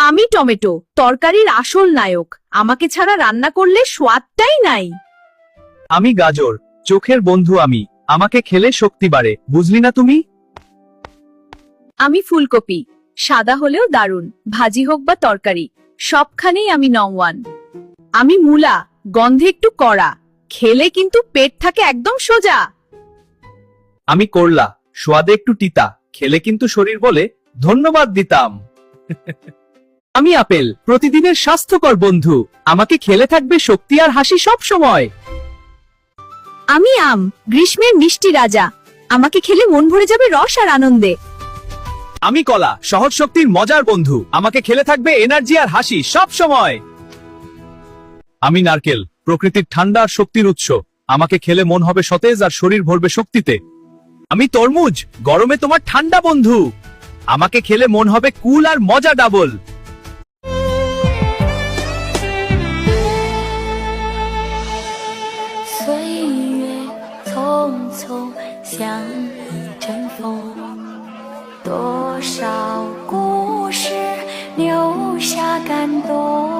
আমি টমেটো, তরকারির আসল নায়ক। আমাকে ছাড়া রান্না করলে স্বাদটাই নাই। আমি গাজর, চোখের বন্ধু আমি। আমাকে খেলে শক্তি বাড়ে, বুঝলি না তুমি? আমি ফুলকপি, সাদা হলেও দারুণ, ভাজি হোক বা তরকারি, সবখানেই আমি নং ওয়ান। আমি মূলা, গন্ধে একটু কড়া, খেলে কিন্তু পেট থাকে একদম সোজা। আমি করলা, স্বাদে একটু তিতা, খেলে কিন্তু শরীর বলে ধন্যবাদ দিতাম। আমি আপেল, প্রতিদিনের স্বাস্থ্যকর বন্ধু। আমাকে খেলে থাকবে শক্তি আর হাসি সব সময়। আমি আম, গ্রীষ্মের মিষ্টি রাজা। আমাকে খেলে মন ভরে যাবে রস আর আনন্দে। আমি কলা, সহজ শক্তির মজার বন্ধু। আমাকে খেলে থাকবে এনার্জি আর হাসি সব সময়। আমি নারকেল, প্রকৃতির ঠান্ডা আর শক্তির উৎস। আমাকে খেলে মন হবে সতেজ আর শরীর ভরবে শক্তিতে। আমি তরমুজ, গরমে তোমার ঠান্ডা বন্ধু। আমাকে খেলে মন হবে কুল আর মজা ডাবল।岁月匆匆，像一阵风，多少故事留下感动。